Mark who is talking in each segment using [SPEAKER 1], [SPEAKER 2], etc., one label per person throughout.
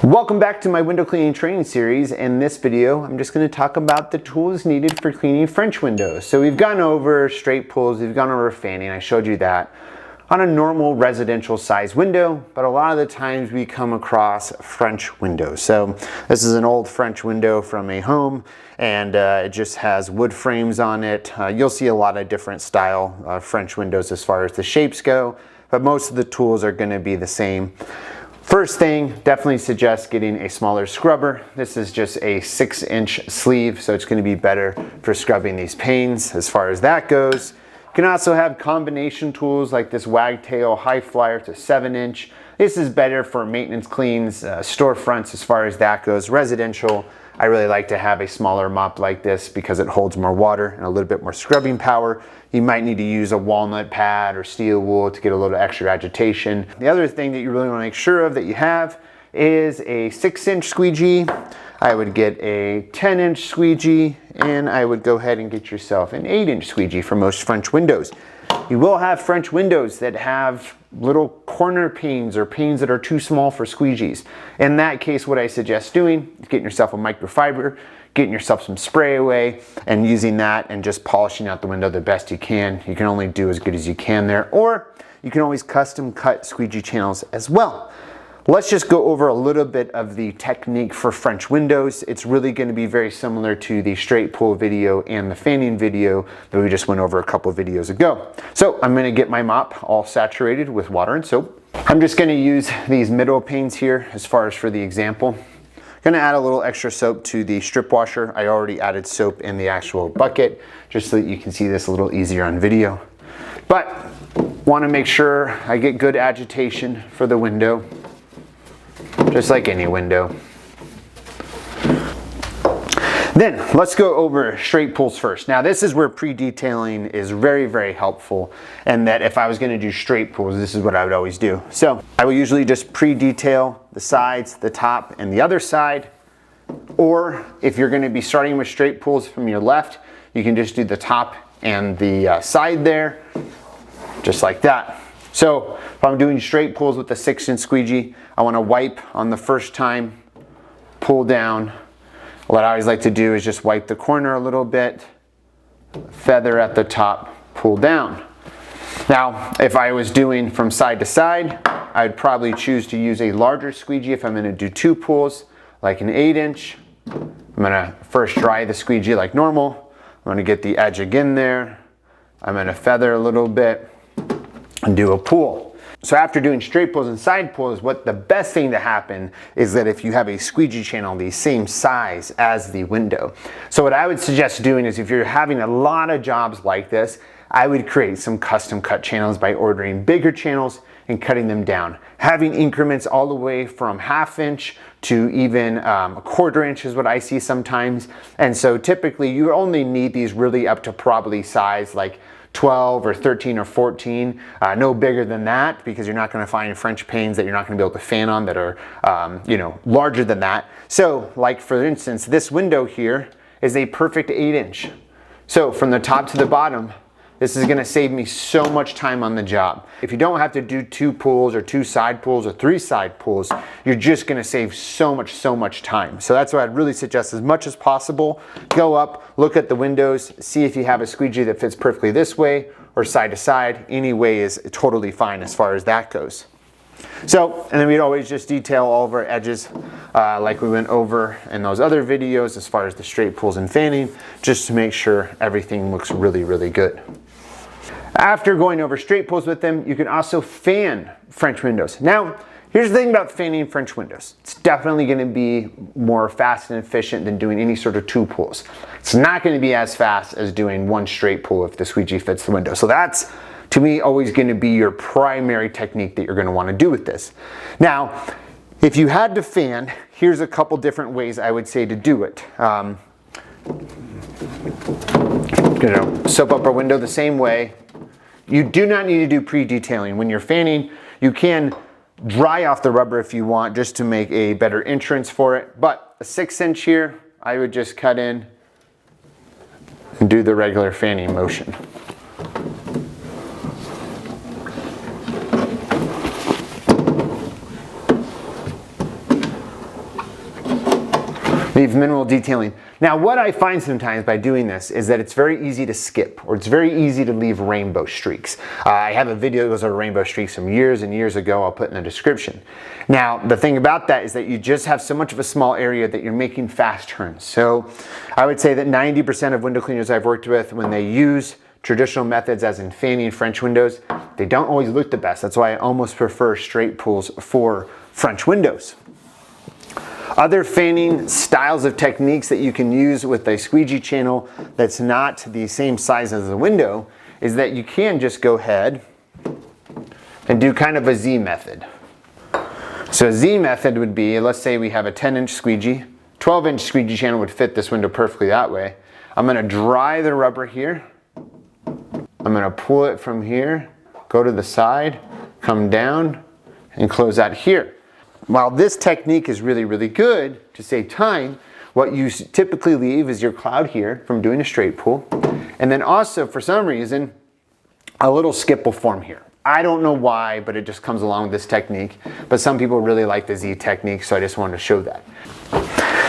[SPEAKER 1] Welcome back to my window cleaning training series. In this video, I'm just going to talk about the tools needed for cleaning French windows. So we've gone over straight pulls, we've gone over fanning, I showed you that on a normal residential size window, but a lot of the times we come across French windows. So this is an old French window from a home, and it just has wood frames on it. You'll see a lot of different style French windows as far as the shapes go, but most of the tools are going to be the same. First thing, definitely suggest getting a smaller scrubber. This is just a 6-inch sleeve, so it's going to be better for scrubbing these panes as far as that goes. You can also have combination tools like this wagtail high flyer to 7-inch. This is better for maintenance cleans, storefronts as far as that goes. Residential, I really like to have a smaller mop like this because it holds more water and a little bit more scrubbing power. You might need to use a walnut pad or steel wool to get a little extra agitation. The other thing that you really want to make sure of that you have is a 6-inch squeegee. I would get a 10-inch squeegee, and I would go ahead and get yourself an 8-inch squeegee for most French windows. You will have French windows that have little corner panes or panes that are too small for squeegees. In that case, what I suggest doing is getting yourself a microfiber, getting yourself some spray away, and using that and just polishing out the window the best you can. You can only do as good as you can there, or you can always custom cut squeegee channels as well. Let's just go over a little bit of the technique for French windows. It's really going to be very similar to the straight pull video and the fanning video that we just went over a couple of videos ago. So I'm going to get my mop all saturated with water and soap. I'm just going to use these middle panes here as far as for the example. I'm going to add a little extra soap to the strip washer. I already added soap in the actual bucket just so that you can see this a little easier on video. But want to make sure I get good agitation for the window, just like any window. Then let's go over straight pulls first. Now this is where pre-detailing is very, very helpful, and that if I was going to do straight pulls, this is what I would always do. So I will usually just pre-detail the sides, the top, and the other side. Or if you're going to be starting with straight pulls from your left, you can just do the top and the side there, just like that. So if I'm doing straight pulls with the 6-inch squeegee, I want to wipe on the first time, pull down. What I always like to do is just wipe the corner a little bit, feather at the top, pull down. Now, if I was doing from side to side, I'd probably choose to use a larger squeegee if I'm going to do 2 pulls, like an 8-inch. I'm going to first dry the squeegee like normal. I'm going to get the edge again there. I'm going to feather a little bit and do a pull. So after doing straight pulls and side pulls, what the best thing to happen is that if you have a squeegee channel the same size as the window. So what I would suggest doing is if you're having a lot of jobs like this, I would create some custom cut channels by ordering bigger channels and cutting them down. Having increments all the way from 1/2 inch to even a 1/4 inch is what I see sometimes. And so typically you only need these really up to probably size like 12 or 13 or 14, no bigger than that, because you're not going to find French panes that you're not going to be able to fan on that are larger than that. So like for instance, this window here is a perfect 8-inch. So from the top to the bottom, this is going to save me so much time on the job. If you don't have to do 2 pulls or 2 side pulls or 3 side pulls, you're just going to save so much time. So that's what I'd really suggest as much as possible. Go up, look at the windows, see if you have a squeegee that fits perfectly this way or side to side. Any way is totally fine as far as that goes. So, and then we'd always just detail all of our edges like we went over in those other videos as far as the straight pulls and fanning, just to make sure everything looks really, really good. After going over straight pulls with them, you can also fan French windows. Now, here's the thing about fanning French windows. It's definitely going to be more fast and efficient than doing any sort of 2 pulls. It's not going to be as fast as doing 1 straight pull if the squeegee fits the window. So that's, to me, always going to be your primary technique that you're going to want to do with this. Now, if you had to fan, here's a couple different ways I would say to do it. Soap up our window the same way. You do not need to do pre-detailing. When you're fanning, you can dry off the rubber if you want, just to make a better entrance for it. But a 6-inch here, I would just cut in and do the regular fanning motion. Leave minimal detailing. Now what I find sometimes by doing this is that it's very easy to skip, or it's very easy to leave rainbow streaks. I have a video that goes over rainbow streaks from years and years ago. I'll put in the description. Now the thing about that is that you just have so much of a small area that you're making fast turns. So I would say that 90% of window cleaners I've worked with, when they use traditional methods as in fanning French windows, they don't always look the best. That's why I almost prefer straight pulls for French windows. Other fanning styles of techniques that you can use with a squeegee channel that's not the same size as the window is that you can just go ahead and do kind of a Z method. So a Z method would be, let's say we have a 10-inch squeegee, 12-inch squeegee channel would fit this window perfectly that way. I'm going to dry the rubber here. I'm going to pull it from here, go to the side, come down, and close out here. While this technique is really, really good to save time, what you typically leave is your cloud here from doing a straight pull. And then also, for some reason, a little skip will form here. I don't know why, but it just comes along with this technique. But some people really like the Z technique, so I just wanted to show that.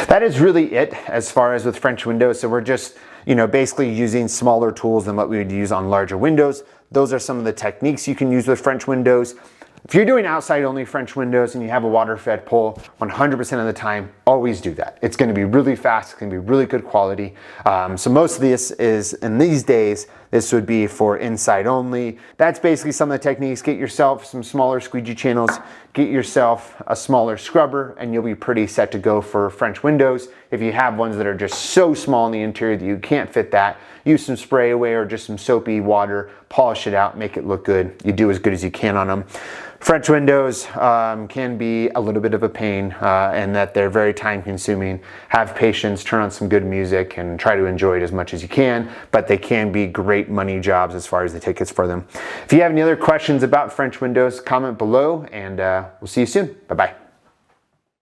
[SPEAKER 1] That is really it as far as with French windows. So we're just, basically using smaller tools than what we would use on larger windows. Those are some of the techniques you can use with French windows. If you're doing outside only French windows and you have a water fed pull, 100% of the time, always do that. It's gonna be really fast, it's gonna be really good quality. So most of this is, in these days, this would be for inside only. That's basically some of the techniques. Get yourself some smaller squeegee channels, get yourself a smaller scrubber, and you'll be pretty set to go for French windows. If you have ones that are just so small in the interior that you can't fit that, use some spray away or just some soapy water, polish it out, make it look good. You do as good as you can on them. French windows can be a little bit of a pain and that they're very time consuming. Have patience, turn on some good music and try to enjoy it as much as you can, but they can be great money jobs as far as the tickets for them. If you have any other questions about French windows, comment below and we'll see you soon. Bye-bye.